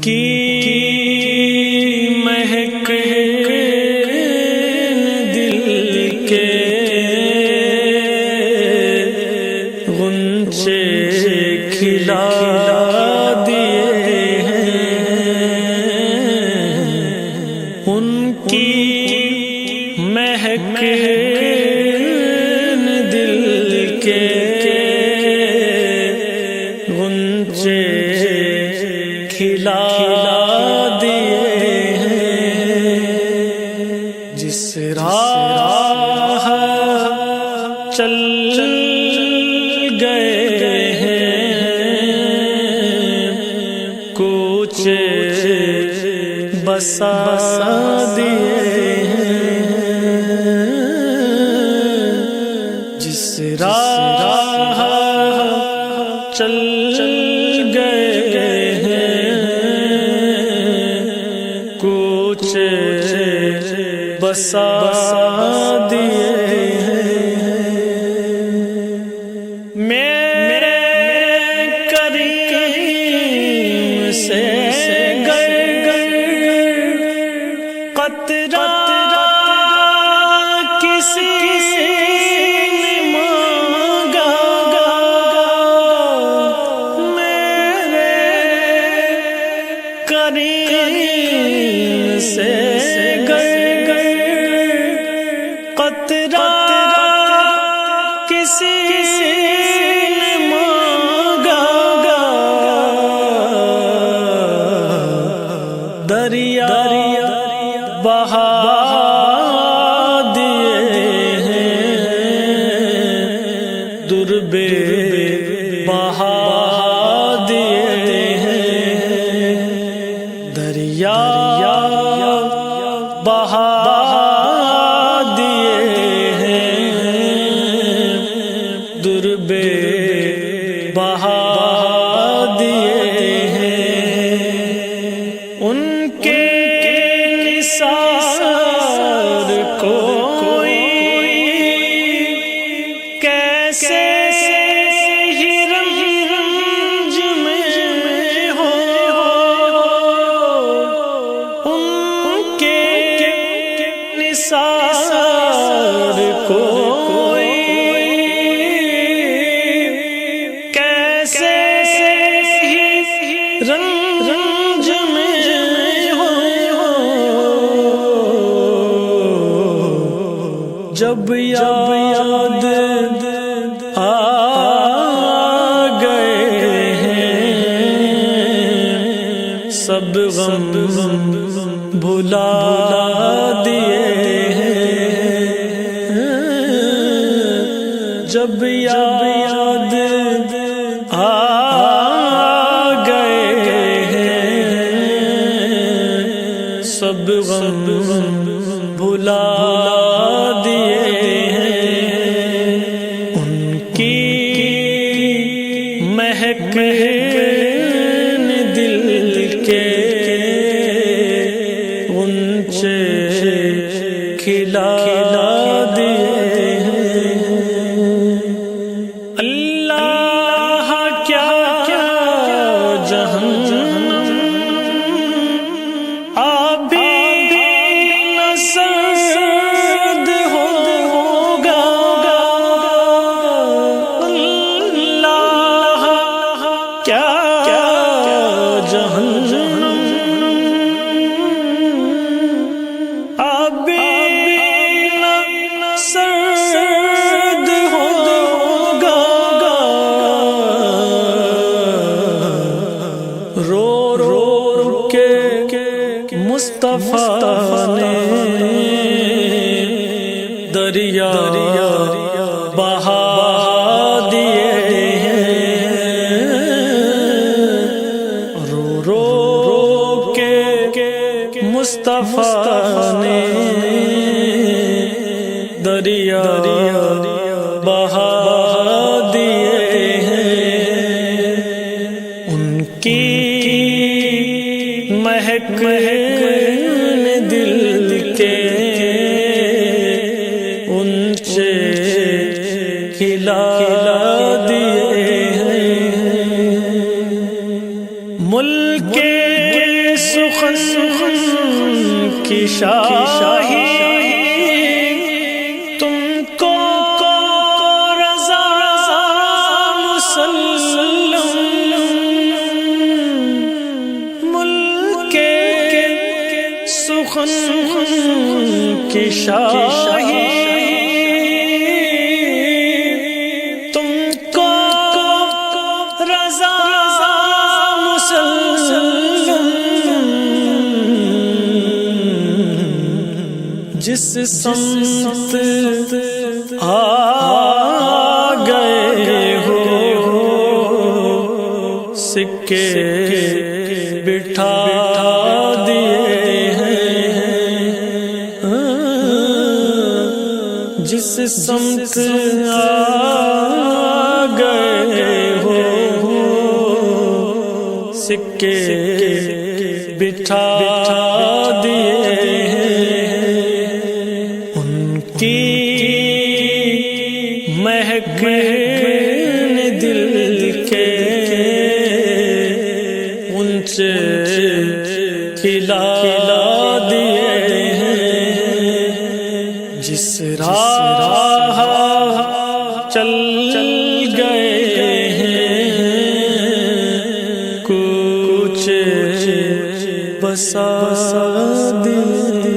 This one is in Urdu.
کی مہک دل کے غنچے کھلا دیے ہیں، ان کی مہک دل کے غنچے کھلا دیے ہیں، جس راہ چل گئے ہیں کوچے بسا دیے ہیں، جس راہ چل گئے ہیں کوچے بسا دیے ہیں، میرے کریم سے قطرہ کسی نے مانگا، میرے کریم سے قطرہ کسی نے مانگا، دریا بہا دیے ہیں، دربے بہا دیے ہیں، دریا بہا دیے ہیں، دربے بہا دیے ہیں، ان کے نثار کوئی کیسے ہی رنج میں ہو، ان کے نثار کوئی کیسے ہی رنج میں ہو، جب یاد آ گئے ہیں سب غم بھلا دیے ہیں، جب یاد آ گئے ہیں سب غم بھلا دیے ہیں، ان کی مہک دل کے غنچے کھلا دیے ہیں، اللہ کیا جہنم ابھی نہ سرد ہوگا، اللہ کیا جہنم ابھی نہ سرد ہوگا، رو رو کے مصطفیٰ نے دریا بہا دیے ہیں، رو رو کے مصطفیٰ نے دریا بہا دیے ہیں، ان کی مہک دل کے غنچے کھلا دیے ہیں، ملک کے سخن کی شاہی تم کو رضا مسلم ملک کے سخن کی شاہی تم کو رضا جس سمت آ گئے ہو سکے بٹھا دیے ہیں جس سمت آ گئے ہو سکے بٹھا دیے کی مہک نے دل کے اونچے کھلا دیے ہیں جس راہ چل گئے ہیں کوچے بسا دیے